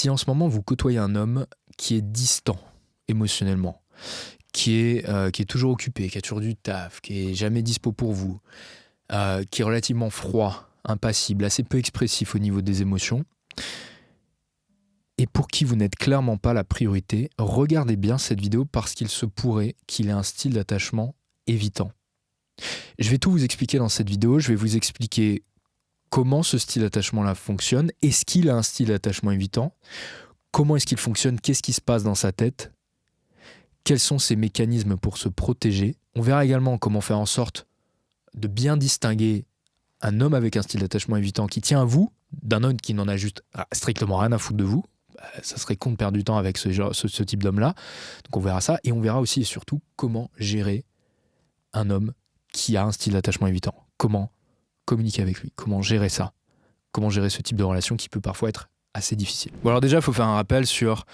Si en ce moment vous côtoyez un homme qui est distant émotionnellement, qui est toujours occupé, qui a toujours du taf, qui est jamais dispo pour vous, qui est relativement froid, impassible, assez peu expressif au niveau des émotions, et pour qui vous n'êtes clairement pas la priorité, regardez bien cette vidéo parce qu'il se pourrait qu'il ait un style d'attachement évitant. Je vais tout vous expliquer dans cette vidéo, je vais vous expliquer comment ce style d'attachement-là fonctionne, est-ce qu'il a un style d'attachement évitant, comment est-ce qu'il fonctionne, qu'est-ce qui se passe dans sa tête, quels sont ses mécanismes pour se protéger. On verra également comment faire en sorte de bien distinguer un homme avec un style d'attachement évitant qui tient à vous, d'un homme qui n'en a juste strictement rien à foutre de vous. Ça serait con de perdre du temps avec ce type d'homme-là. Donc on verra ça, et on verra aussi et surtout comment gérer un homme qui a un style d'attachement évitant. Comment communiquer avec lui, comment gérer ça, comment gérer ce type de relation qui peut parfois être assez difficile. Bon, alors déjà, il faut faire un rappel sur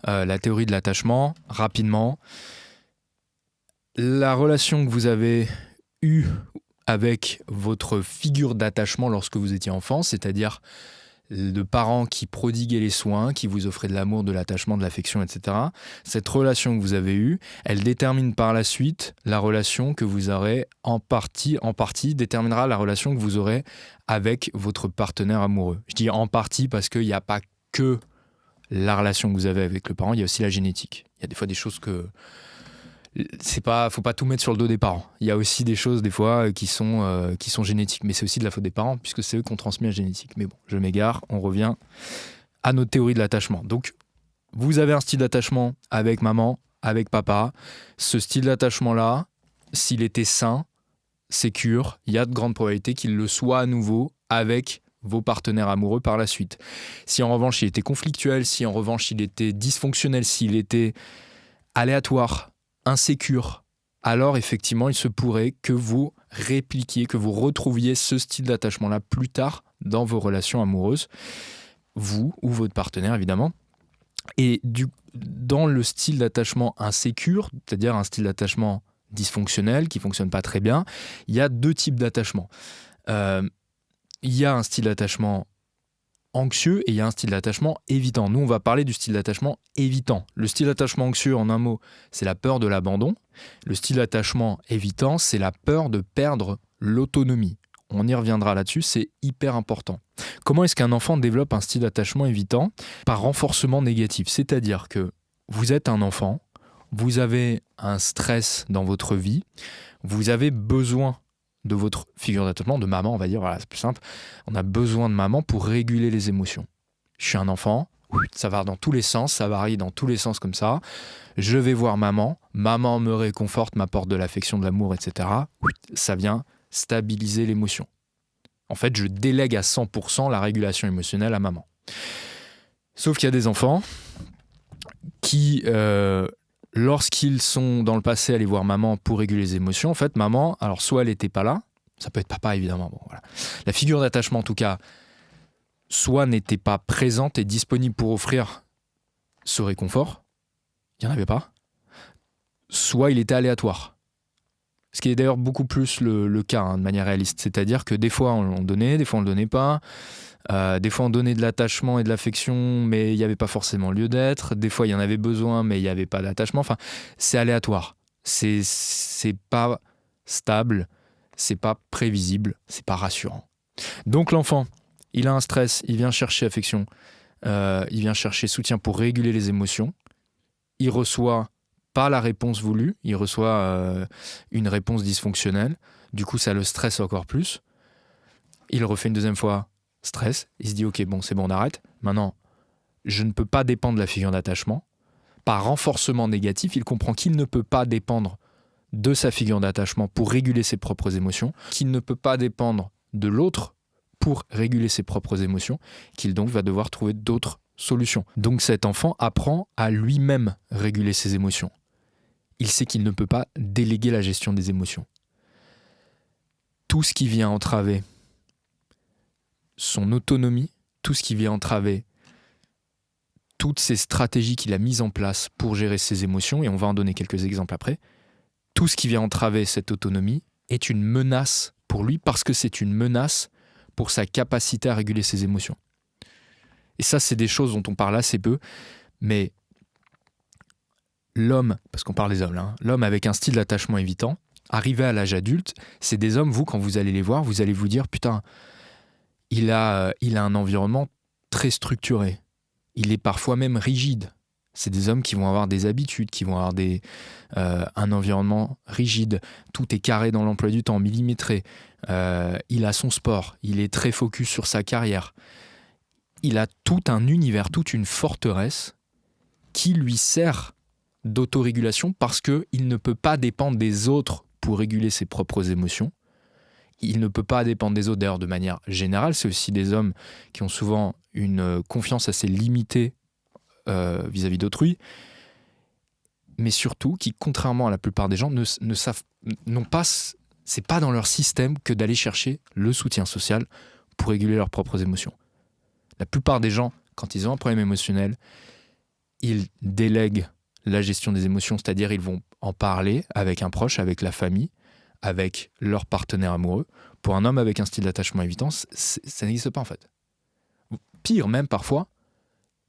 la théorie de l'attachement, rapidement. La relation que vous avez eue avec votre figure d'attachement lorsque vous étiez enfant, c'est-à-dire de parents qui prodiguaient les soins, qui vous offraient de l'amour, de l'attachement, de l'affection, etc. Cette relation que vous avez eue, elle détermine par la suite la relation que vous aurez en partie déterminera la relation que vous aurez avec votre partenaire amoureux. Je dis en partie parce qu'il n'y a pas que la relation que vous avez avec le parent, il y a aussi la génétique. Il y a des fois des choses que faut pas tout mettre sur le dos des parents. Il y a aussi des choses des fois qui sont génétiques, mais c'est aussi de la faute des parents puisque c'est eux qui ont transmis la génétique. Mais bon, je m'égare, on revient à notre théorie de l'attachement. Donc, vous avez un style d'attachement avec maman, avec papa. Ce style d'attachement-là, s'il était sain, sécure, il y a de grandes probabilités qu'il le soit à nouveau avec vos partenaires amoureux par la suite. Si en revanche il était conflictuel, si en revanche il était dysfonctionnel, s'il était aléatoire, insécure, alors effectivement il se pourrait que vous répliquiez, que vous retrouviez ce style d'attachement-là plus tard dans vos relations amoureuses, vous ou votre partenaire évidemment. Et dans le style d'attachement insécure, c'est-à-dire un style d'attachement dysfonctionnel qui ne fonctionne pas très bien, il y a deux types d'attachement. Il y a un style d'attachement anxieux et il y a un style d'attachement évitant. Nous, on va parler du style d'attachement évitant. Le style d'attachement anxieux, en un mot, c'est la peur de l'abandon. Le style d'attachement évitant, c'est la peur de perdre l'autonomie. On y reviendra là-dessus, c'est hyper important. Comment est-ce qu'un enfant développe un style d'attachement évitant? Par renforcement négatif. C'est-à-dire que vous êtes un enfant, vous avez un stress dans votre vie, vous avez besoin de votre figure d'attachement, de maman, on va dire, voilà, c'est plus simple. On a besoin de maman pour réguler les émotions. Je suis un enfant, ça va dans tous les sens, ça varie dans tous les sens comme ça. Je vais voir maman, maman me réconforte, m'apporte de l'affection, de l'amour, etc. Ça vient stabiliser l'émotion. En fait, je délègue à 100% la régulation émotionnelle à maman. Sauf qu'il y a des enfants qui, lorsqu'ils sont dans le passé allés voir maman pour réguler les émotions, en fait, maman, alors soit elle n'était pas là, ça peut être papa évidemment, bon, voilà. La figure d'attachement en tout cas, soit n'était pas présente et disponible pour offrir ce réconfort, il n'y en avait pas, soit il était aléatoire. Ce qui est d'ailleurs beaucoup plus le cas de manière réaliste, c'est-à-dire que des fois on donnait, des fois on ne le donnait pas. Des fois on donnait de l'attachement et de l'affection mais il n'y avait pas forcément lieu d'être, des fois il y en avait besoin mais il n'y avait pas d'attachement, enfin c'est aléatoire, c'est pas stable, c'est pas prévisible, c'est pas rassurant. Donc l'enfant, il a un stress, il vient chercher affection, il vient chercher soutien pour réguler les émotions, il reçoit pas la réponse voulue, il reçoit une réponse dysfonctionnelle, du coup ça le stresse encore plus, il refait une deuxième fois, stress, il se dit ok bon c'est bon on arrête, maintenant je ne peux pas dépendre de la figure d'attachement, par renforcement négatif il comprend qu'il ne peut pas dépendre de sa figure d'attachement pour réguler ses propres émotions, qu'il ne peut pas dépendre de l'autre pour réguler ses propres émotions, qu'il donc va devoir trouver d'autres solutions. Donc cet enfant apprend à lui-même réguler ses émotions. Il sait qu'il ne peut pas déléguer la gestion des émotions. Tout ce qui vient entraver son autonomie, tout ce qui vient entraver toutes ces stratégies qu'il a mises en place pour gérer ses émotions, et on va en donner quelques exemples après, tout ce qui vient entraver cette autonomie est une menace pour lui parce que c'est une menace pour sa capacité à réguler ses émotions. Et ça, c'est des choses dont on parle assez peu. Mais l'homme, parce qu'on parle des hommes là, hein, l'homme avec un style d'attachement évitant, arrivé à l'âge adulte, c'est des hommes, vous, quand vous allez les voir, vous allez vous dire, putain, il a un environnement très structuré. Il est parfois même rigide. C'est des hommes qui vont avoir des habitudes, qui vont avoir un environnement rigide. Tout est carré dans l'emploi du temps, millimétré. Il a son sport, il est très focus sur sa carrière. Il a tout un univers, toute une forteresse qui lui sert d'autorégulation parce qu'il ne peut pas dépendre des autres pour réguler ses propres émotions. Il ne peut pas dépendre des autres, d'ailleurs, de manière générale. C'est aussi des hommes qui ont souvent une confiance assez limitée vis-à-vis d'autrui, mais surtout qui, contrairement à la plupart des gens, c'est pas dans leur système que d'aller chercher le soutien social pour réguler leurs propres émotions. La plupart des gens, quand ils ont un problème émotionnel, ils délèguent la gestion des émotions, c'est-à-dire ils vont en parler avec un proche, avec la famille, avec leur partenaire amoureux. Pour un homme avec un style d'attachement évitant, ça n'existe pas en fait. Pire même parfois,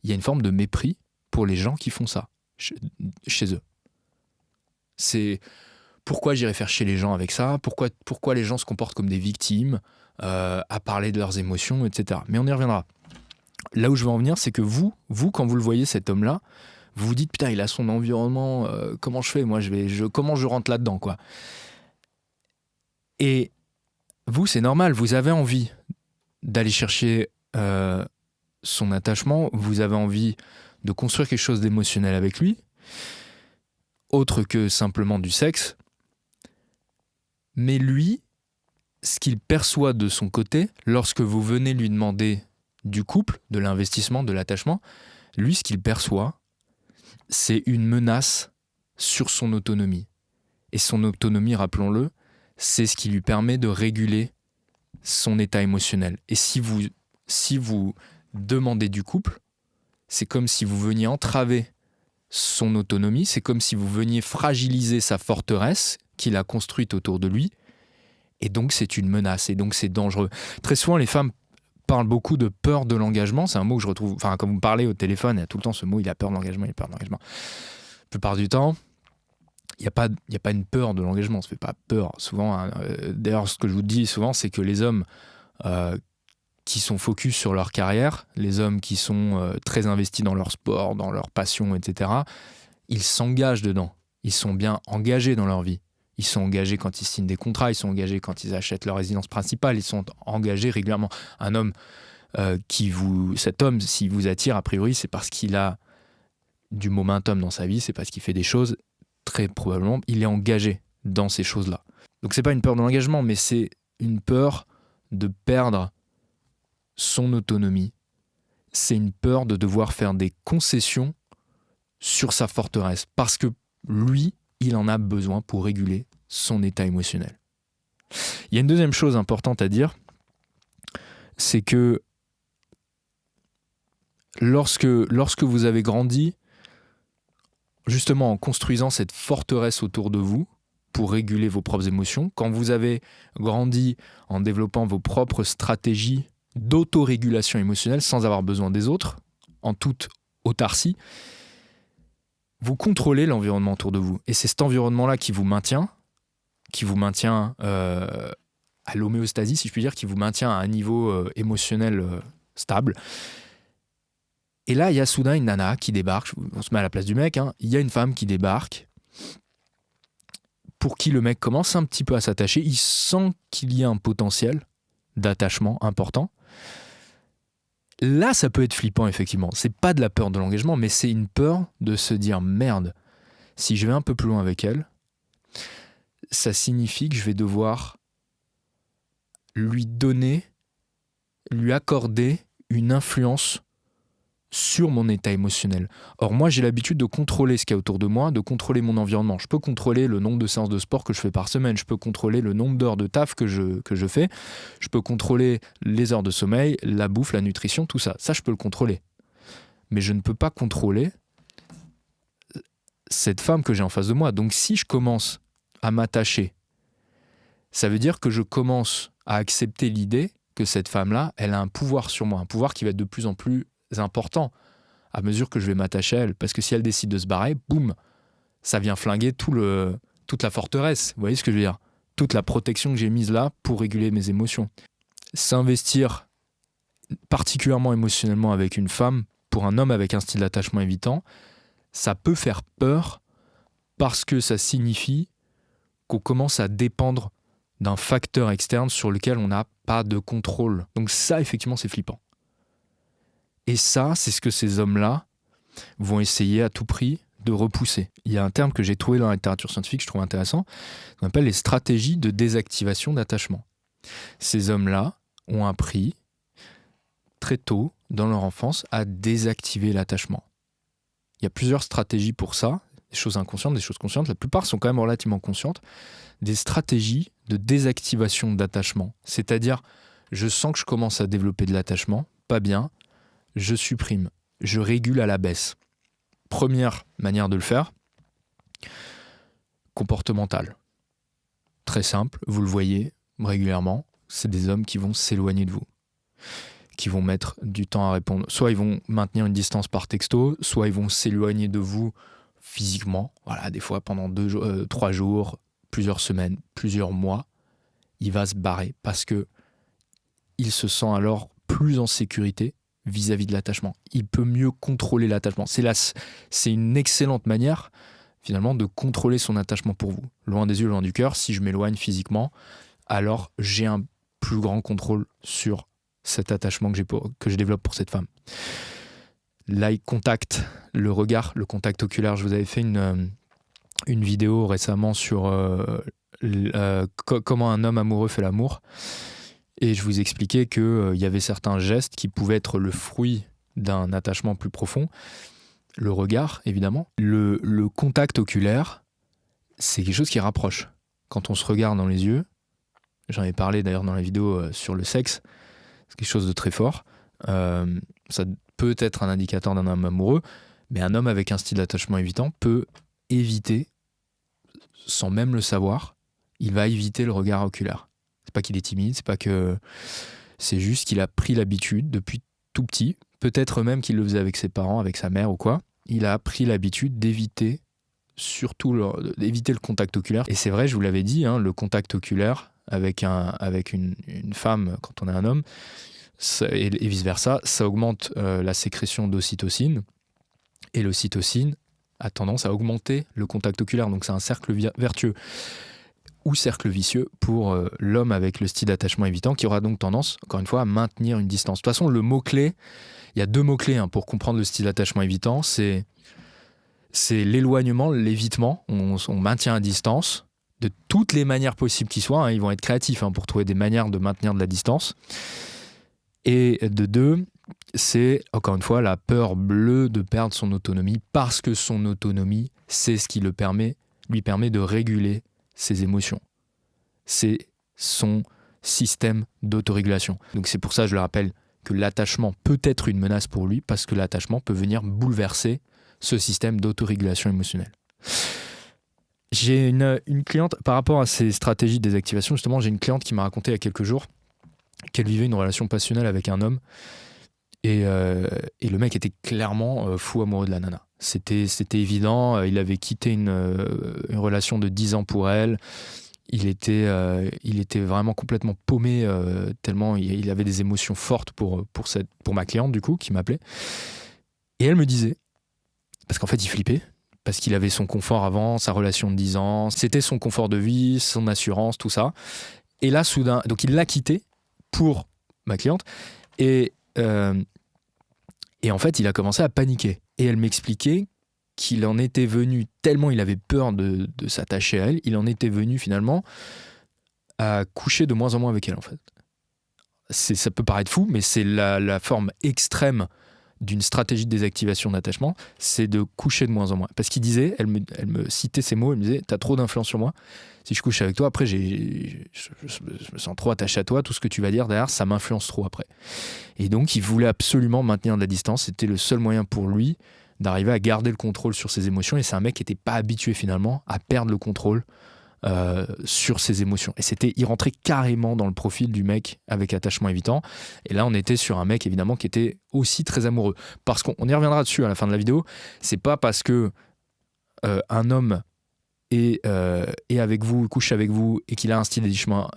il y a une forme de mépris pour les gens qui font ça chez eux. C'est pourquoi j'irais faire chier les gens avec ça, pourquoi les gens se comportent comme des victimes, à parler de leurs émotions, etc. Mais on y reviendra. Là où je veux en venir, c'est que vous, quand vous le voyez, cet homme-là, vous vous dites, putain, il a son environnement, comment je fais ? Moi, comment je rentre là-dedans, quoi. Et vous, c'est normal, vous avez envie d'aller chercher son attachement, vous avez envie de construire quelque chose d'émotionnel avec lui, autre que simplement du sexe. Mais lui, ce qu'il perçoit de son côté, lorsque vous venez lui demander du couple, de l'investissement, de l'attachement, lui, ce qu'il perçoit, c'est une menace sur son autonomie. Et son autonomie, rappelons-le, c'est ce qui lui permet de réguler son état émotionnel. Et si vous demandez du couple, c'est comme si vous veniez entraver son autonomie, c'est comme si vous veniez fragiliser sa forteresse qu'il a construite autour de lui, et donc c'est une menace, et donc c'est dangereux. Très souvent, les femmes parlent beaucoup de peur de l'engagement, c'est un mot que je retrouve, enfin quand vous me parlez au téléphone, il y a tout le temps ce mot, il a peur de l'engagement, il a peur de l'engagement. La plupart du temps, il n'y a pas une peur de l'engagement, on ne se fait pas peur. Souvent, d'ailleurs, ce que je vous dis souvent, c'est que les hommes qui sont focus sur leur carrière, les hommes qui sont très investis dans leur sport, dans leur passion, etc., ils s'engagent dedans. Ils sont bien engagés dans leur vie. Ils sont engagés quand ils signent des contrats, ils sont engagés quand ils achètent leur résidence principale, ils sont engagés régulièrement. Un homme, cet homme, s'il vous attire, a priori, c'est parce qu'il a du momentum dans sa vie, c'est parce qu'il fait des choses, très probablement, il est engagé dans ces choses-là. Donc c'est pas une peur de l'engagement, mais c'est une peur de perdre son autonomie. C'est une peur de devoir faire des concessions sur sa forteresse, parce que lui, il en a besoin pour réguler son état émotionnel. Il y a une deuxième chose importante à dire, c'est que lorsque vous avez grandi, justement en construisant cette forteresse autour de vous pour réguler vos propres émotions, quand vous avez grandi en développant vos propres stratégies d'autorégulation émotionnelle sans avoir besoin des autres, en toute autarcie, vous contrôlez l'environnement autour de vous. Et c'est cet environnement-là qui vous maintient à l'homéostasie, si je puis dire, qui vous maintient à un niveau émotionnel stable. Et là, il y a soudain une nana qui débarque, on se met à la place du mec, hein. Il y a une femme qui débarque, pour qui le mec commence un petit peu à s'attacher, il sent qu'il y a un potentiel d'attachement important. Là, ça peut être flippant, effectivement. C'est pas de la peur de l'engagement, mais c'est une peur de se dire, merde, si je vais un peu plus loin avec elle, ça signifie que je vais devoir lui accorder une influence sur mon état émotionnel. Or, moi, j'ai l'habitude de contrôler ce qu'il y a autour de moi, de contrôler mon environnement. Je peux contrôler le nombre de séances de sport que je fais par semaine, je peux contrôler le nombre d'heures de taf que je fais, je peux contrôler les heures de sommeil, la bouffe, la nutrition, tout ça. Ça, je peux le contrôler. Mais je ne peux pas contrôler cette femme que j'ai en face de moi. Donc, si je commence à m'attacher, ça veut dire que je commence à accepter l'idée que cette femme-là, elle a un pouvoir sur moi, un pouvoir qui va être de plus en plus important à mesure que je vais m'attacher à elle. Parce que si elle décide de se barrer, boum, ça vient flinguer toute la forteresse. Vous voyez ce que je veux dire? Toute la protection que j'ai mise là pour réguler mes émotions. S'investir particulièrement émotionnellement avec une femme, pour un homme avec un style d'attachement évitant, ça peut faire peur parce que ça signifie qu'on commence à dépendre d'un facteur externe sur lequel on n'a pas de contrôle. Donc ça, effectivement, c'est flippant. Et ça, c'est ce que ces hommes-là vont essayer à tout prix de repousser. Il y a un terme que j'ai trouvé dans la littérature scientifique, je trouve intéressant, qu'on appelle les stratégies de désactivation d'attachement. Ces hommes-là ont appris très tôt dans leur enfance à désactiver l'attachement. Il y a plusieurs stratégies pour ça, des choses inconscientes, des choses conscientes, la plupart sont quand même relativement conscientes, des stratégies de désactivation d'attachement. C'est-à-dire, je sens que je commence à développer de l'attachement, pas bien, je supprime, je régule à la baisse. Première manière de le faire, comportementale. Très simple, vous le voyez régulièrement, c'est des hommes qui vont s'éloigner de vous, qui vont mettre du temps à répondre. Soit ils vont maintenir une distance par texto, soit ils vont s'éloigner de vous physiquement. Voilà, des fois pendant 3 jours, plusieurs semaines, plusieurs mois, il va se barrer parce que il se sent alors plus en sécurité vis-à-vis de l'attachement. Il peut mieux contrôler l'attachement. C'est une excellente manière, finalement, de contrôler son attachement pour vous. Loin des yeux, loin du cœur, si je m'éloigne physiquement, alors j'ai un plus grand contrôle sur cet attachement que je développe pour cette femme. L'eye contact, le regard, le contact oculaire. Je vous avais fait une vidéo récemment sur comment un homme amoureux fait l'amour. Et je vous expliquais qu'il y avait certains gestes qui pouvaient être le fruit d'un attachement plus profond. Le regard, évidemment. Le contact oculaire, c'est quelque chose qui rapproche. Quand on se regarde dans les yeux, j'en ai parlé d'ailleurs dans la vidéo sur le sexe, c'est quelque chose de très fort. Ça peut être un indicateur d'un homme amoureux, mais un homme avec un style d'attachement évitant peut éviter, sans même le savoir, il va éviter le regard oculaire. C'est pas qu'il est timide, c'est juste qu'il a pris l'habitude depuis tout petit, peut-être même qu'il le faisait avec ses parents, avec sa mère ou quoi, il a pris l'habitude d'éviter d'éviter le contact oculaire. Et c'est vrai, je vous l'avais dit, hein, le contact oculaire avec une femme quand on est un homme, et vice-versa, ça augmente la sécrétion d'ocytocine, et l'ocytocine a tendance à augmenter le contact oculaire, donc c'est un cercle vertueux ou cercle vicieux pour l'homme avec le style d'attachement évitant, qui aura donc tendance, encore une fois, à maintenir une distance. De toute façon, le mot-clé, il y a 2 mots-clés pour comprendre le style d'attachement évitant, c'est l'éloignement, l'évitement, on maintient à distance, de toutes les manières possibles qui soient, ils vont être créatifs pour trouver des manières de maintenir de la distance. Et de 2, c'est, encore une fois, la peur bleue de perdre son autonomie, parce que son autonomie, c'est ce qui lui permet de réguler ses émotions. C'est son système d'autorégulation. Donc c'est pour ça, je le rappelle, que l'attachement peut être une menace pour lui, parce que l'attachement peut venir bouleverser ce système d'autorégulation émotionnelle. J'ai une cliente, par rapport à ces stratégies de désactivation, justement, j'ai une cliente qui m'a raconté il y a quelques jours qu'elle vivait une relation passionnelle avec un homme, et le mec était clairement fou amoureux de la nana. C'était évident, il avait quitté une relation de 10 ans pour elle, il était vraiment complètement paumé, tellement il avait des émotions fortes pour ma cliente, du coup, qui m'appelait. Et elle me disait, parce qu'en fait il flippait, parce qu'il avait son confort avant, sa relation de 10 ans, c'était son confort de vie, son assurance, tout ça. Et là, soudain, donc il l'a quitté pour ma cliente, et en fait, il a commencé à paniquer. Et elle m'expliquait qu'il en était venu, tellement il avait peur de s'attacher à elle, il en était venu finalement à coucher de moins en moins avec elle, en fait. Ça peut paraître fou, mais c'est la forme extrême d'une stratégie de désactivation d'attachement, c'est de coucher de moins en moins. Parce qu'il disait, elle me citait ces mots, elle me disait « t'as trop d'influence sur moi, si je couche avec toi, après je me sens trop attaché à toi, tout ce que tu vas dire derrière, ça m'influence trop après ». Et donc il voulait absolument maintenir de la distance, c'était le seul moyen pour lui d'arriver à garder le contrôle sur ses émotions, et c'est un mec qui n'était pas habitué finalement à perdre le contrôle sur ses émotions. Et il rentrait carrément dans le profil du mec avec attachement évitant. Et là, on était sur un mec, évidemment, qui était aussi très amoureux. Parce qu'on y reviendra dessus à la fin de la vidéo. C'est pas parce que un homme est avec vous, couche avec vous, et qu'il a un style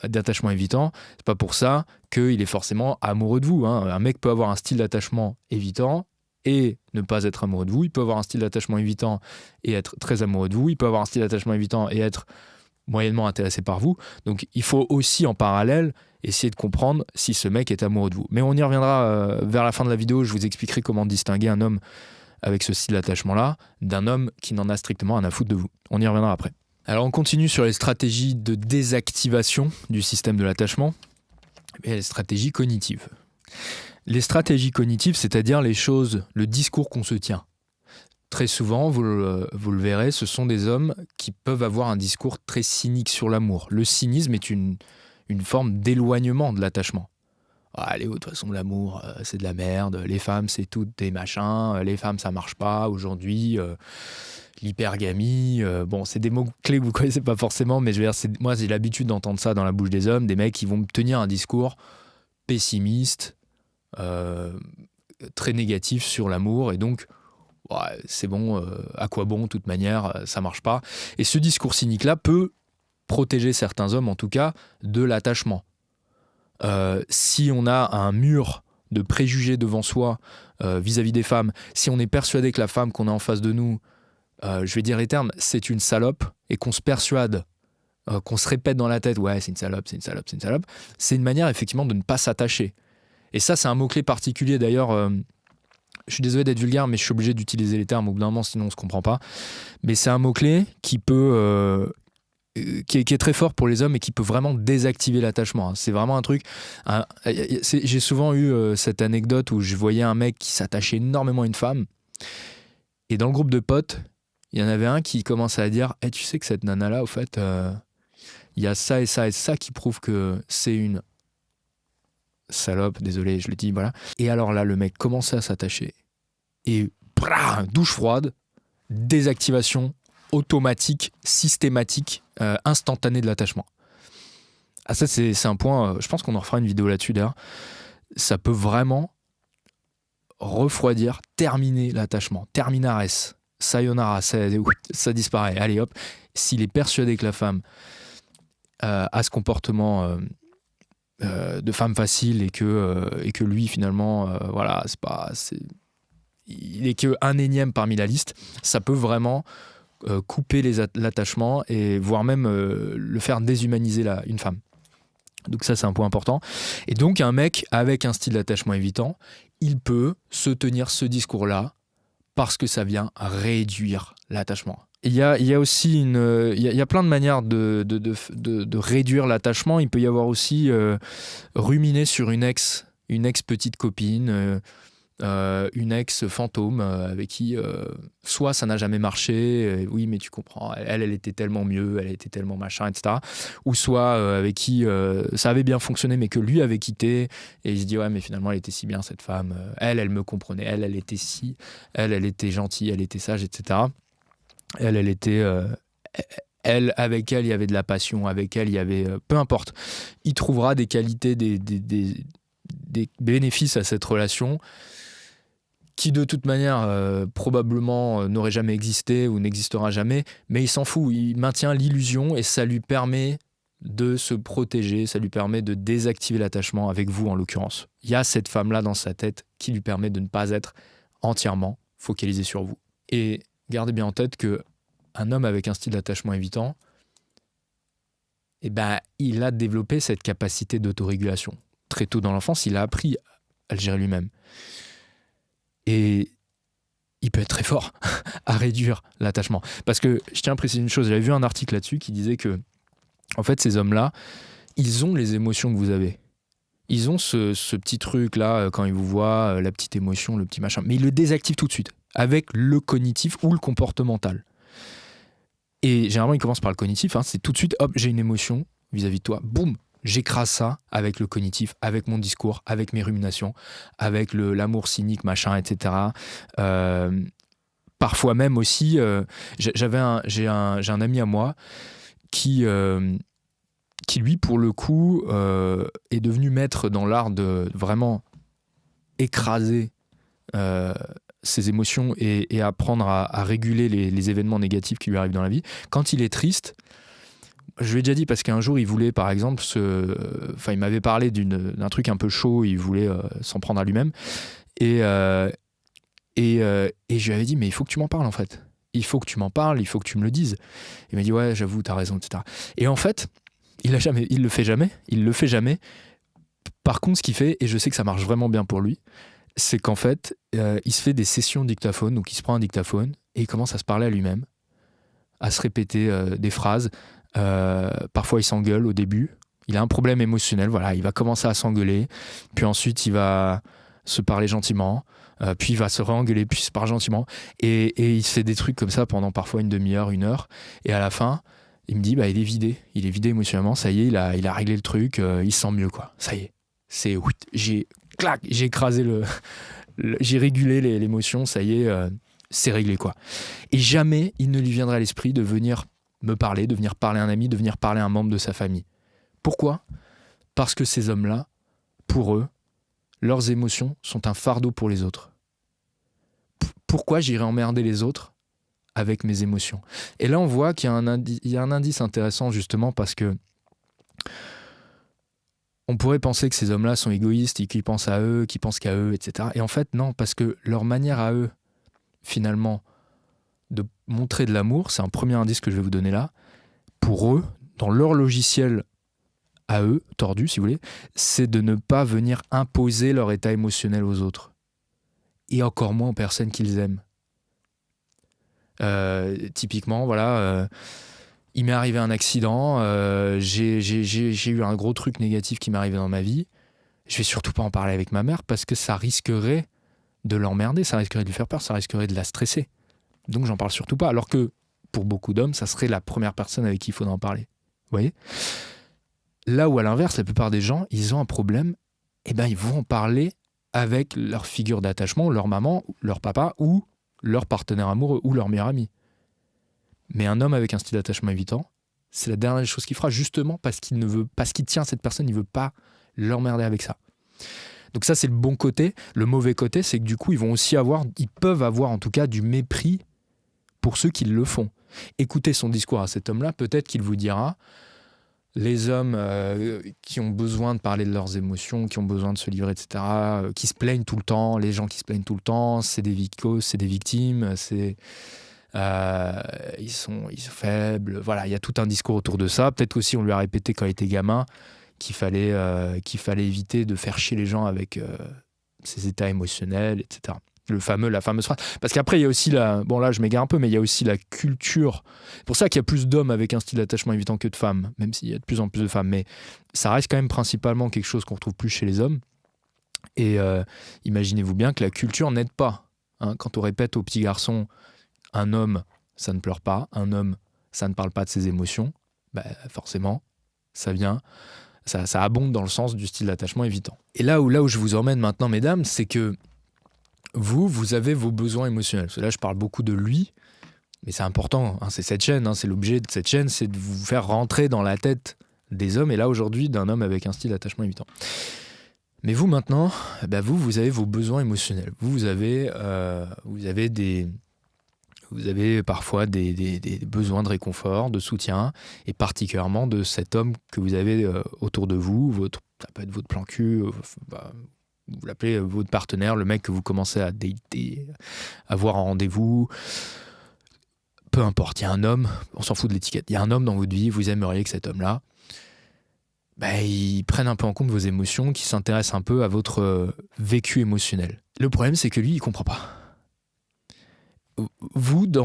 d'attachement évitant, c'est pas pour ça qu'il est forcément amoureux de vous. Hein. Un mec peut avoir un style d'attachement évitant et ne pas être amoureux de vous. Il peut avoir un style d'attachement évitant et être très amoureux de vous. Il peut avoir un style d'attachement évitant et être moyennement intéressé par vous. Donc il faut aussi en parallèle essayer de comprendre si ce mec est amoureux de vous. Mais on y reviendra vers la fin de la vidéo. Je vous expliquerai comment distinguer un homme avec ce style d'attachement-là d'un homme qui n'en a strictement rien à foutre de vous. On y reviendra après. Alors on continue sur les stratégies de désactivation du système de l'attachement et les stratégies cognitives. Les stratégies cognitives, c'est-à-dire les choses, le discours qu'on se tient. Très souvent, vous le verrez, ce sont des hommes qui peuvent avoir un discours très cynique sur l'amour. Le cynisme est une forme d'éloignement de l'attachement. Ah, allez, de toute façon, l'amour, c'est de la merde. Les femmes, c'est tout des machins. Les femmes, ça marche pas aujourd'hui. L'hypergamie. Bon, c'est des mots-clés que vous connaissez pas forcément, mais je veux dire, moi, j'ai l'habitude d'entendre ça dans la bouche des hommes, des mecs qui vont me tenir un discours pessimiste, très négatif sur l'amour. Et donc, ouais, c'est bon, à quoi bon, de toute manière, ça marche pas. Et ce discours cynique-là peut protéger certains hommes, en tout cas, de l'attachement. Si on a un mur de préjugés devant soi vis-à-vis des femmes, si on est persuadé que la femme qu'on a en face de nous, je vais dire les termes, c'est une salope, et qu'on se persuade, qu'on se répète dans la tête, ouais, c'est une salope, c'est une salope, c'est une salope, c'est une manière effectivement de ne pas s'attacher. Et ça, c'est un mot-clé particulier d'ailleurs. Je suis désolé d'être vulgaire, mais je suis obligé d'utiliser les termes au bout d'un moment, sinon on ne se comprend pas. Mais c'est un mot-clé qui peut... qui est très fort pour les hommes et qui peut vraiment désactiver l'attachement. C'est vraiment un truc... j'ai souvent eu cette anecdote où je voyais un mec qui s'attachait énormément à une femme, et dans le groupe de potes, il y en avait un qui commençait à dire tu sais que cette nana-là, au fait, il y a ça et ça et ça qui prouve que c'est une salope, désolé, je le dis, voilà. Et alors là, le mec commençait à s'attacher. Et douche froide, désactivation automatique, systématique, instantanée de l'attachement. Ah, ça, c'est un point, je pense qu'on en refera une vidéo là-dessus d'ailleurs. Ça peut vraiment refroidir, terminer l'attachement. Terminares, sayonara, ça disparaît. Allez hop, s'il est persuadé que la femme a ce comportement de femme facile et que lui finalement, voilà, il est qu'un énième parmi la liste, ça peut vraiment couper l'attachement et voire même le faire déshumaniser une femme. Donc ça, c'est un point important. Et donc un mec avec un style d'attachement évitant, il peut se tenir ce discours-là parce que ça vient réduire l'attachement. Il y a aussi il y a plein de manières de réduire l'attachement. Il peut y avoir aussi ruminer sur une ex petite copine, une ex fantôme avec qui soit ça n'a jamais marché, oui mais tu comprends, elle était tellement mieux, elle était tellement machin, etc. Ou soit avec qui ça avait bien fonctionné mais que lui avait quitté, et il se dit ouais mais finalement elle était si bien cette femme, elle me comprenait, elle était si, elle était gentille, elle était sage, etc. Elle était... avec elle, il y avait de la passion, avec elle, il y avait... peu importe. Il trouvera des qualités, des bénéfices à cette relation qui, de toute manière, probablement n'aurait jamais existé ou n'existera jamais, mais il s'en fout. Il maintient l'illusion et ça lui permet de se protéger, ça lui permet de désactiver l'attachement avec vous, en l'occurrence. Il y a cette femme-là dans sa tête qui lui permet de ne pas être entièrement focalisé sur vous. Et gardez bien en tête qu'un homme avec un style d'attachement évitant, il a développé cette capacité d'autorégulation. Très tôt dans l'enfance, il a appris à le gérer lui-même. Et il peut être très fort à réduire l'attachement. Parce que je tiens à préciser une chose, j'avais vu un article là-dessus qui disait que, en fait, ces hommes-là, ils ont les émotions que vous avez. Ils ont ce petit truc-là, quand ils vous voient, la petite émotion, le petit machin, mais ils le désactivent tout de suite, avec le cognitif ou le comportemental. Et généralement, ils commencent par le cognitif, c'est tout de suite, hop, j'ai une émotion vis-à-vis de toi, boum, j'écrase ça avec le cognitif, avec mon discours, avec mes ruminations, avec l'amour cynique, machin, etc. Parfois même aussi, j'ai un ami à moi qui lui, pour le coup, est devenu maître dans l'art de vraiment écraser ses émotions et apprendre à réguler les événements négatifs qui lui arrivent dans la vie. Quand il est triste, je lui ai déjà dit, parce qu'un jour, il voulait, par exemple, il m'avait parlé d'un truc un peu chaud, il voulait s'en prendre à lui-même. Et je lui avais dit, mais il faut que tu m'en parles, en fait. Il faut que tu m'en parles, il faut que tu me le dises. Il m'a dit, ouais, j'avoue, t'as raison, etc. Et en fait, il le fait jamais. Par contre, ce qu'il fait, et je sais que ça marche vraiment bien pour lui, c'est qu'en fait, il se fait des sessions dictaphone, donc il se prend un dictaphone et il commence à se parler à lui-même, à se répéter des phrases. Parfois, il s'engueule au début. Il a un problème émotionnel, voilà, il va commencer à s'engueuler, puis ensuite, il va se parler gentiment, puis il va se re-engueuler, puis il se parle gentiment, et il se fait des trucs comme ça pendant parfois une demi-heure, 1 heure, et à la fin, il me dit, il est vidé émotionnellement, ça y est, il a réglé le truc, il se sent mieux, quoi, ça y est, j'ai écrasé j'ai régulé l'émotion, ça y est, c'est réglé, quoi. Et jamais il ne lui viendrait à l'esprit de venir me parler, de venir parler à un ami, de venir parler à un membre de sa famille. Pourquoi ? Parce que ces hommes-là, pour eux, leurs émotions sont un fardeau pour les autres. Pourquoi j'irais emmerder les autres avec mes émotions ? Et là, on voit qu'il y a un indice intéressant, justement, parce que on pourrait penser que ces hommes-là sont égoïstes, qu'ils pensent à eux, qu'ils pensent qu'à eux, etc. Et en fait, non, parce que leur manière à eux, finalement, de montrer de l'amour, c'est un premier indice que je vais vous donner là, pour eux, dans leur logiciel à eux, tordu si vous voulez, c'est de ne pas venir imposer leur état émotionnel aux autres. Et encore moins aux personnes qu'ils aiment. Typiquement, voilà, il m'est arrivé un accident, j'ai eu un gros truc négatif qui m'est arrivé dans ma vie, je vais surtout pas en parler avec ma mère parce que ça risquerait de l'emmerder, ça risquerait de lui faire peur, ça risquerait de la stresser. Donc j'en parle surtout pas, alors que pour beaucoup d'hommes, ça serait la première personne avec qui il faudrait en parler. Vous voyez ? Là où à l'inverse, la plupart des gens, ils ont un problème, et ben ils vont en parler avec leur figure d'attachement, leur maman, leur papa ou leur partenaire amoureux ou leur meilleur ami. Mais un homme avec un style d'attachement évitant, c'est la dernière chose qu'il fera, justement parce qu'il tient cette personne, il veut pas l'emmerder avec ça. Donc ça, c'est le bon côté. Le mauvais côté, c'est que du coup, ils peuvent avoir en tout cas du mépris pour ceux qui le font. Écoutez son discours à cet homme-là, peut-être qu'il vous dira les hommes qui ont besoin de parler de leurs émotions, qui ont besoin de se livrer, etc., qui se plaignent tout le temps, les gens qui se plaignent tout le temps, c'est des victimes, ils sont faibles. Voilà, il y a tout un discours autour de ça. Peut-être aussi on lui a répété quand il était gamin qu'il fallait éviter de faire chier les gens avec ses états émotionnels, etc. La fameuse phrase. Parce qu'après, il y a aussi bon là je m'égare un peu, mais il y a aussi la culture. C'est pour ça qu'il y a plus d'hommes avec un style d'attachement évitant que de femmes, même s'il y a de plus en plus de femmes. Mais ça reste quand même principalement quelque chose qu'on retrouve plus chez les hommes. Et imaginez-vous bien que la culture n'aide pas. Hein. Quand on répète aux petits garçons, un homme, ça ne pleure pas, un homme, ça ne parle pas de ses émotions, forcément, ça abonde dans le sens du style d'attachement évitant. Et là où je vous emmène maintenant, mesdames, c'est que vous avez vos besoins émotionnels. Parce que là, je parle beaucoup de lui, mais c'est important, hein, c'est cette chaîne, hein, c'est l'objet de cette chaîne, c'est de vous faire rentrer dans la tête des hommes, et là aujourd'hui, d'un homme avec un style d'attachement évitant. Mais vous maintenant, vous avez vos besoins émotionnels. Vous avez parfois des besoins de réconfort, de soutien, et particulièrement de cet homme que vous avez autour de vous, ça peut être votre plan cul, vous l'appelez votre partenaire, le mec que vous commencez à dater, à voir en rendez-vous. Peu importe, il y a un homme, on s'en fout de l'étiquette, il y a un homme dans votre vie, vous aimeriez que cet homme-là, il prenne un peu en compte vos émotions, qu'il s'intéresse un peu à votre vécu émotionnel. Le problème, c'est que lui, il ne comprend pas. Vous, de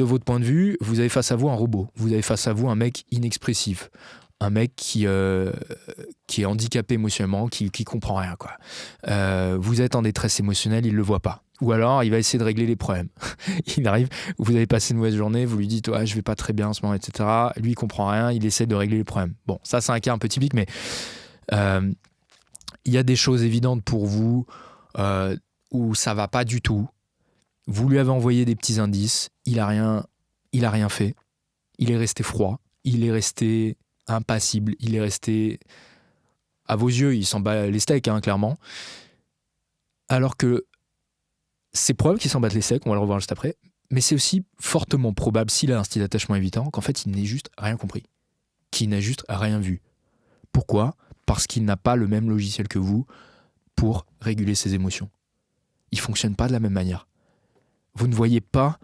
votre point de vue, vous avez face à vous un robot. Vous avez face à vous un mec inexpressif. Un mec qui est handicapé émotionnellement, qui comprend rien, quoi. Vous êtes en détresse émotionnelle, il ne le voit pas. Ou alors, il va essayer de régler les problèmes. Il arrive, vous avez passé une mauvaise journée, vous lui dites « je vais pas très bien en ce moment, etc. » Lui, il comprend rien, il essaie de régler les problèmes. Bon, ça, c'est un cas un peu typique, mais il y a des choses évidentes pour vous où ça va pas du tout. Vous lui avez envoyé des petits indices, il a rien fait, il est resté froid, il est resté impassible, il est resté, à vos yeux, il s'en bat les steaks, hein, clairement. Alors que c'est probable qu'il s'en batte les steaks, on va le revoir juste après, mais c'est aussi fortement probable, s'il a un style d'attachement évitant, qu'en fait, il n'ait juste rien compris, qu'il n'a juste rien vu. Pourquoi ? Parce qu'il n'a pas le même logiciel que vous pour réguler ses émotions. Il ne fonctionne pas de la même manière. Vous ne voyez pas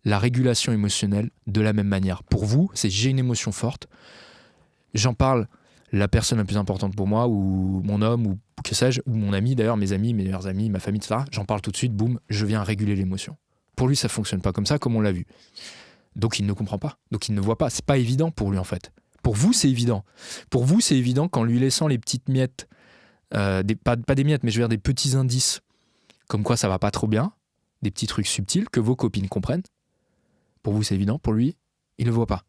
la régulation émotionnelle de la même manière. Pour vous, c'est j'ai une émotion forte, j'en parle, la personne la plus importante pour moi, ou mon homme, ou que sais-je, ou mon ami d'ailleurs, mes amis, mes meilleurs amis, ma famille, etc. J'en parle tout de suite, boum, je viens réguler l'émotion. Pour lui, ça ne fonctionne pas comme ça, comme on l'a vu. Donc il ne comprend pas, donc il ne voit pas. C'est pas évident pour lui en fait. Pour vous, c'est évident. Pour vous, c'est évident qu'en lui laissant les petites miettes, pas des miettes, mais je veux dire des petits indices, comme quoi ça va pas trop bien, des petits trucs subtils que vos copines comprennent. Pour vous, c'est évident. Pour lui, il ne le voit pas.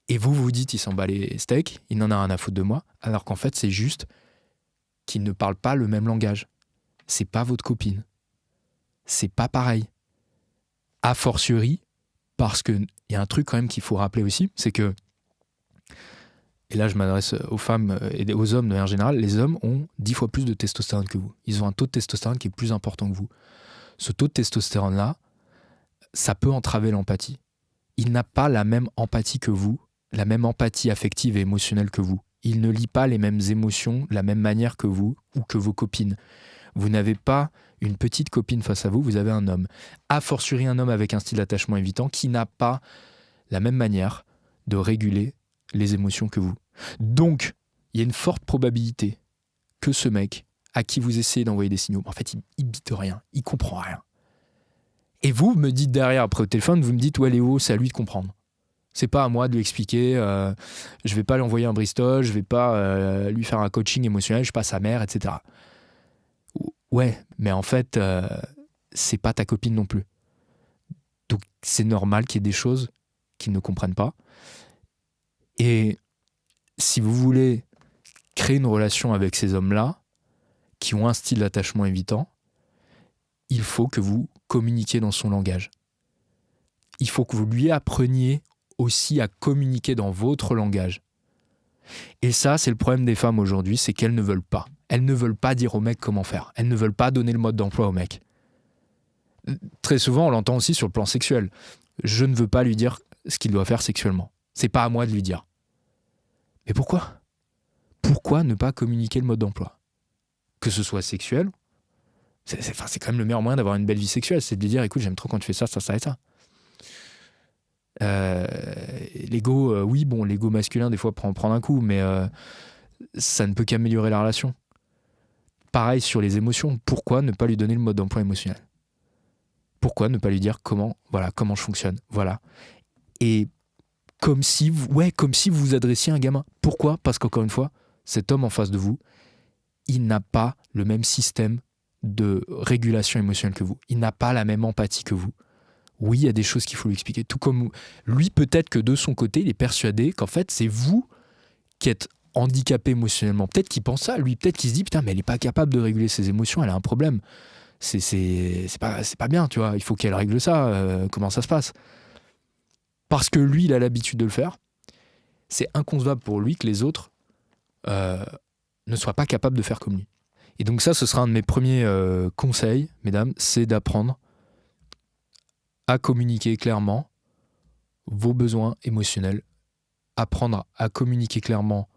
Et vous, vous dites, il s'en bat les steaks, il n'en a rien à foutre de moi, alors qu'en fait, c'est juste qu'il ne parle pas le même langage. C'est pas votre copine. C'est pas pareil. A fortiori, parce qu'il y a un truc quand même qu'il faut rappeler aussi, c'est que, et là je m'adresse aux femmes et aux hommes de manière générale, les hommes ont 10 fois plus de testostérone que vous. Ils ont un taux de testostérone qui est plus important que vous. Ce taux de testostérone-là, ça peut entraver l'empathie. Il n'a pas la même empathie que vous, la même empathie affective et émotionnelle que vous. Il ne lit pas les mêmes émotions de la même manière que vous ou que vos copines. Vous n'avez pas une petite copine face à vous, vous avez un homme. A fortiori un homme avec un style d'attachement évitant qui n'a pas la même manière de réguler les émotions que vous. Donc, il y a une forte probabilité que ce mec à qui vous essayez d'envoyer des signaux, en fait, il bite rien, il comprend rien. Et vous me dites derrière, après au téléphone, vous me dites, ouais Léo, c'est à lui de comprendre. C'est pas à moi de lui expliquer, je vais pas lui envoyer un Bristol, je vais pas lui faire un coaching émotionnel, je suis pas sa mère, etc. Ouais, mais en fait, c'est pas ta copine non plus. Donc c'est normal qu'il y ait des choses qu'ils ne comprennent pas. Et si vous voulez créer une relation avec ces hommes-là, qui ont un style d'attachement évitant, il faut que vous communiquiez dans son langage. Il faut que vous lui appreniez aussi à communiquer dans votre langage. Et ça, c'est le problème des femmes aujourd'hui, c'est qu'elles ne veulent pas. Elles ne veulent pas dire au mec comment faire. Elles ne veulent pas donner le mode d'emploi au mec. Très souvent, on l'entend aussi sur le plan sexuel. Je ne veux pas lui dire ce qu'il doit faire sexuellement. C'est pas à moi de lui dire. Mais pourquoi ? Pourquoi ne pas communiquer le mode d'emploi ? Que ce soit sexuel, c'est quand même le meilleur moyen d'avoir une belle vie sexuelle, c'est de lui dire, écoute, j'aime trop quand tu fais ça, ça, ça et ça. L'ego, oui, bon, l'ego masculin, des fois, prend un coup, mais ça ne peut qu'améliorer la relation. Pareil sur les émotions. Pourquoi ne pas lui donner le mode d'emploi émotionnel ? Pourquoi ne pas lui dire comment je fonctionne ? Voilà. Et comme si vous vous adressiez à un gamin. Pourquoi ? Parce qu'encore une fois, cet homme en face de vous, il n'a pas le même système de régulation émotionnelle que vous. Il n'a pas la même empathie que vous. Oui, il y a des choses qu'il faut lui expliquer. Tout comme lui, peut-être que de son côté, il est persuadé qu'en fait, c'est vous qui êtes handicapé émotionnellement. Peut-être qu'il pense ça, lui. Peut-être qu'il se dit, putain, mais elle n'est pas capable de réguler ses émotions, elle a un problème. C'est pas bien, tu vois. Il faut qu'elle règle ça. Comment ça se passe ? Parce que lui, il a l'habitude de le faire. C'est inconcevable pour lui que les autres ne soient pas capables de faire comme lui. Et donc ça, ce sera un de mes premiers conseils, mesdames, c'est d'apprendre à communiquer clairement vos besoins émotionnels, apprendre à communiquer clairement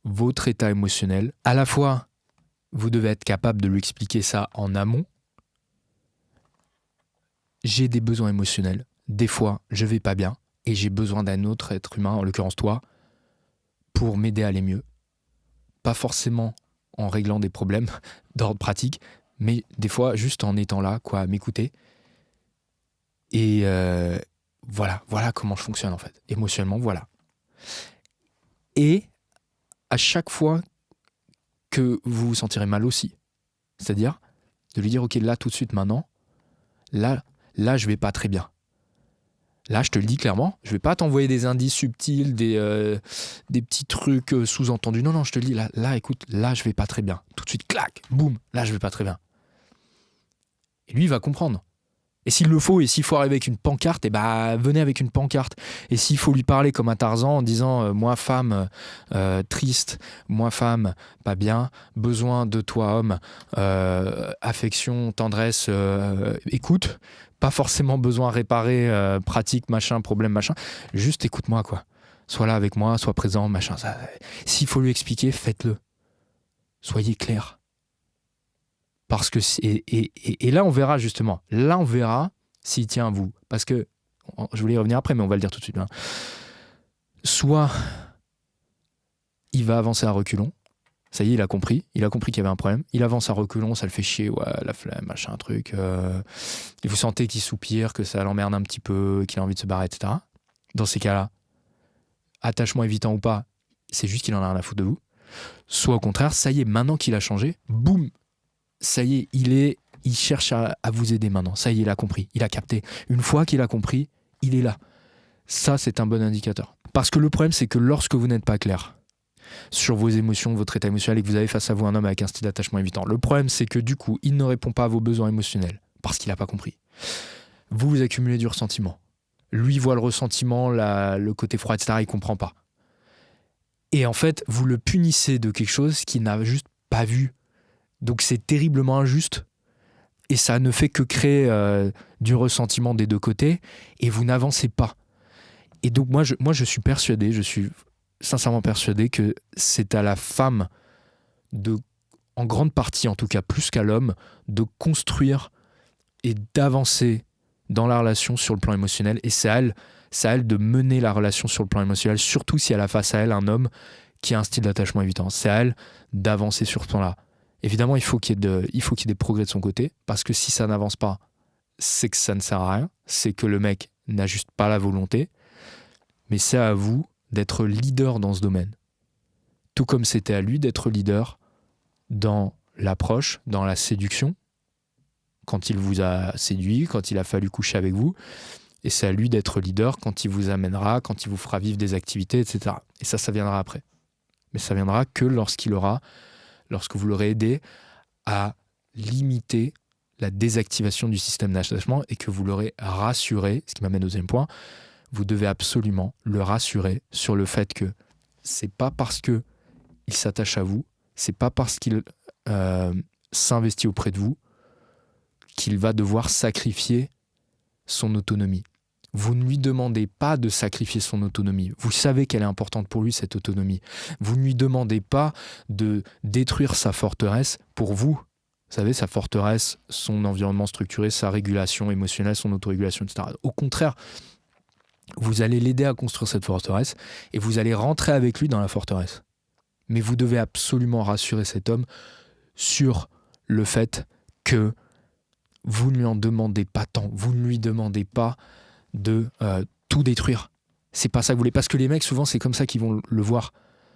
votre état émotionnel. À la fois, vous devez être capable de lui expliquer ça en amont. J'ai des besoins émotionnels. Des fois, je vais pas bien et j'ai besoin d'un autre être humain, en l'occurrence toi, pour m'aider à aller mieux. Pas forcément en réglant des problèmes d'ordre pratique, mais des fois juste en étant là, à m'écouter. Et voilà comment je fonctionne en fait. Émotionnellement, voilà. Et à chaque fois que vous vous sentirez mal aussi, c'est-à-dire de lui dire, ok, là tout de suite maintenant, là je vais pas très bien. Là, je te le dis clairement, je vais pas t'envoyer des indices subtils, des petits trucs sous-entendus. Non, je te le dis, là, écoute, là, je vais pas très bien. Tout de suite, clac, boum, là, je vais pas très bien. Et lui, il va comprendre. Et s'il le faut, et s'il faut arriver avec une pancarte, et bah venez avec une pancarte. Et s'il faut lui parler comme un Tarzan en disant moi femme triste, moi femme pas bien, besoin de toi homme, affection, tendresse, écoute, pas forcément besoin réparer, pratique, machin, problème, machin, juste écoute-moi quoi. Sois là avec moi, sois présent, machin. S'il faut lui expliquer, faites-le. Soyez clair. Parce que et là on verra justement, là on verra s'il tient à vous, parce que je voulais y revenir après mais on va le dire tout de suite, hein. Soit il va avancer à reculons, ça y est il a compris qu'il y avait un problème, il avance à reculons, ça le fait chier, ouais la flemme machin truc, et vous sentez qu'il soupire, que ça l'emmerde un petit peu, qu'il a envie de se barrer, etc. Dans ces cas-là, attachement évitant ou pas, c'est juste qu'il en a rien à foutre de vous. Soit au contraire, ça y est, maintenant qu'il a changé, boum, ça y est, il cherche à vous aider maintenant. Ça y est, il a compris, il a capté. Une fois qu'il a compris, il est là. Ça, c'est un bon indicateur. Parce que le problème, c'est que lorsque vous n'êtes pas clair sur vos émotions, votre état émotionnel, et que vous avez face à vous un homme avec un style d'attachement évitant, le problème, c'est que du coup, il ne répond pas à vos besoins émotionnels parce qu'il n'a pas compris. Vous accumulez du ressentiment. Lui voit le ressentiment, le côté froid, etc. Il ne comprend pas. Et en fait, vous le punissez de quelque chose qu'il n'a juste pas vu. Donc c'est terriblement injuste et ça ne fait que créer du ressentiment des deux côtés et vous n'avancez pas. Et donc moi je suis persuadé, je suis sincèrement persuadé que c'est à la femme, en grande partie en tout cas plus qu'à l'homme, de construire et d'avancer dans la relation sur le plan émotionnel, et c'est à elle de mener la relation sur le plan émotionnel, surtout si elle a face à elle un homme qui a un style d'attachement évitant. C'est à elle d'avancer sur ce plan-là. Évidemment, il faut qu'il y ait des progrès de son côté, parce que si ça n'avance pas, c'est que ça ne sert à rien, c'est que le mec n'a juste pas la volonté, mais c'est à vous d'être leader dans ce domaine. Tout comme c'était à lui d'être leader dans l'approche, dans la séduction, quand il vous a séduit, quand il a fallu coucher avec vous, et c'est à lui d'être leader quand il vous amènera, quand il vous fera vivre des activités, etc. Et ça viendra après. Mais ça viendra que lorsque vous l'aurez aidé à limiter la désactivation du système d'attachement et que vous l'aurez rassuré, ce qui m'amène au deuxième point, vous devez absolument le rassurer sur le fait que c'est pas parce que il s'attache à vous, c'est pas parce qu'il s'investit auprès de vous qu'il va devoir sacrifier son autonomie. Vous ne lui demandez pas de sacrifier son autonomie. Vous savez qu'elle est importante pour lui, cette autonomie. Vous ne lui demandez pas de détruire sa forteresse pour vous. Vous savez, sa forteresse, son environnement structuré, sa régulation émotionnelle, son autorégulation, etc. Au contraire, vous allez l'aider à construire cette forteresse et vous allez rentrer avec lui dans la forteresse. Mais vous devez absolument rassurer cet homme sur le fait que vous ne lui en demandez pas tant. Vous ne lui demandez pas de tout détruire. C'est pas ça que vous voulez. Parce que les mecs, souvent, c'est comme ça qu'ils vont le voir.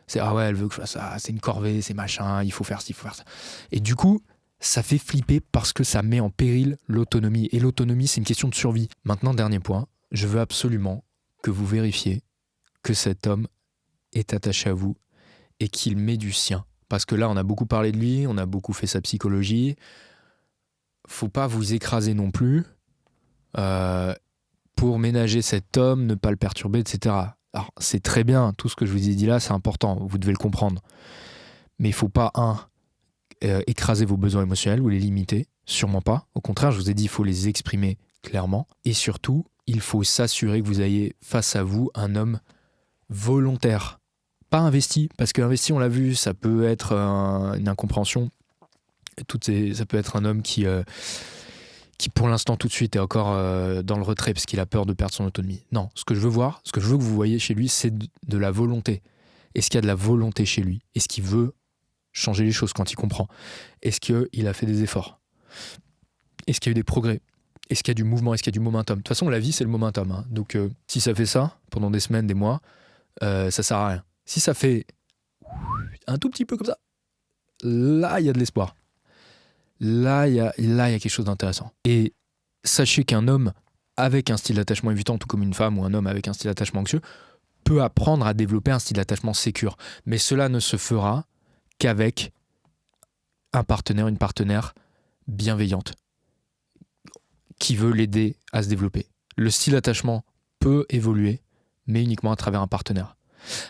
C'est ah ouais, elle veut que je fasse ça, c'est une corvée, c'est machin, il faut faire ci, il faut faire ça. Et du coup, ça fait flipper parce que ça met en péril l'autonomie. Et l'autonomie, c'est une question de survie. Maintenant, dernier point, je veux absolument que vous vérifiez que cet homme est attaché à vous et qu'il met du sien. Parce que là, on a beaucoup parlé de lui, on a beaucoup fait sa psychologie. Faut pas vous écraser non plus. Pour ménager cet homme, ne pas le perturber, etc. Alors, c'est très bien, tout ce que je vous ai dit là, c'est important, vous devez le comprendre. Mais il ne faut pas, écraser vos besoins émotionnels ou les limiter, sûrement pas. Au contraire, je vous ai dit, il faut les exprimer clairement. Et surtout, il faut s'assurer que vous ayez face à vous un homme volontaire. Pas investi, parce qu'investi, on l'a vu, ça peut être une incompréhension. Ça peut être un homme qui pour l'instant tout de suite est encore dans le retrait parce qu'il a peur de perdre son autonomie. Non, ce que je veux que vous voyez chez lui, c'est de la volonté. Est-ce qu'il y a de la volonté chez lui? Est-ce qu'il veut changer les choses quand il comprend? Est-ce qu'il a fait des efforts? Est-ce qu'il y a eu des progrès? Est-ce qu'il y a du mouvement? Est-ce qu'il y a du momentum? De toute façon, la vie, c'est le momentum. Hein. Donc, si ça fait ça pendant des semaines, des mois, ça sert à rien. Si ça fait un tout petit peu comme ça, là, il y a de l'espoir. Là, il y a quelque chose d'intéressant. Et sachez qu'un homme avec un style d'attachement évitant, tout comme une femme ou un homme avec un style d'attachement anxieux, peut apprendre à développer un style d'attachement sécure. Mais cela ne se fera qu'avec un partenaire, une partenaire bienveillante, qui veut l'aider à se développer. Le style d'attachement peut évoluer, mais uniquement à travers un partenaire.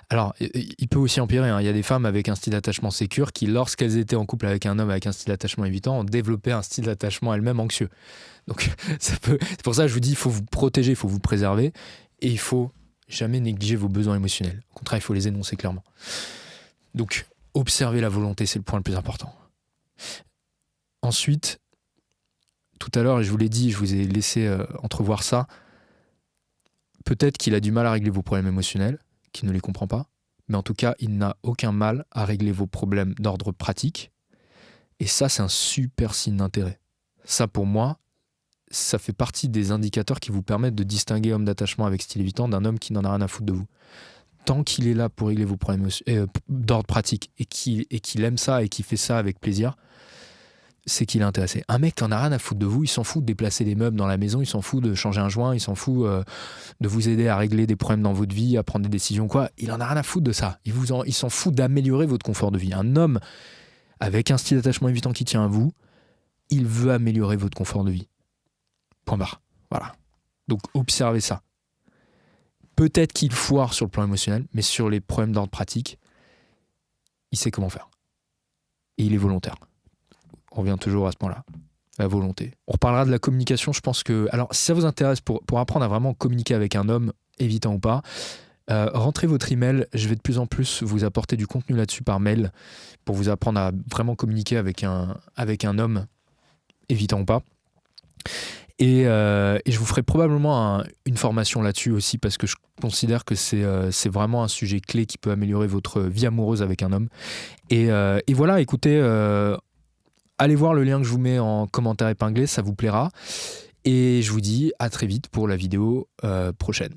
Alors, il peut aussi empirer, hein. Il y a des femmes avec un style d'attachement sécure qui, lorsqu'elles étaient en couple avec un homme avec un style d'attachement évitant, ont développé un style d'attachement elles-mêmes anxieux. Donc, c'est pour ça que je vous dis, il faut vous protéger, il faut vous préserver, et il faut jamais négliger vos besoins émotionnels. Au contraire, il faut les énoncer clairement. Donc, observer la volonté, c'est le point le plus important. Ensuite, tout à l'heure, je vous l'ai dit, je vous ai laissé entrevoir ça, peut-être qu'il a du mal à régler vos problèmes émotionnels, qu'il ne les comprend pas, mais en tout cas, il n'a aucun mal à régler vos problèmes d'ordre pratique. Et ça, c'est un super signe d'intérêt. Ça, pour moi, ça fait partie des indicateurs qui vous permettent de distinguer homme d'attachement avec style évitant d'un homme qui n'en a rien à foutre de vous. Tant qu'il est là pour régler vos problèmes d'ordre pratique et qu'il aime ça et qu'il fait ça avec plaisir, c'est qu'il est intéressé. Un mec qui en a rien à foutre de vous, il s'en fout de déplacer les meubles dans la maison, il s'en fout de changer un joint, il s'en fout de vous aider à régler des problèmes dans votre vie, à prendre des décisions, quoi. Il en a rien à foutre de ça. Il s'en fout d'améliorer votre confort de vie. Un homme avec un style d'attachement évitant qui tient à vous, il veut améliorer votre confort de vie. Point barre. Voilà. Donc observez ça. Peut-être qu'il foire sur le plan émotionnel, mais sur les problèmes d'ordre pratique, il sait comment faire. Et il est volontaire. On revient toujours à ce point-là, la volonté. On reparlera de la communication, je pense que... Alors, si ça vous intéresse, pour apprendre à vraiment communiquer avec un homme, évitant ou pas, rentrez votre email, je vais de plus en plus vous apporter du contenu là-dessus par mail, pour vous apprendre à vraiment communiquer avec un homme, évitant ou pas. Et je vous ferai probablement une formation là-dessus aussi, parce que je considère que c'est vraiment un sujet clé qui peut améliorer votre vie amoureuse avec un homme. Et voilà, écoutez... allez voir le lien que je vous mets en commentaire épinglé, ça vous plaira. Et je vous dis à très vite pour la vidéo prochaine.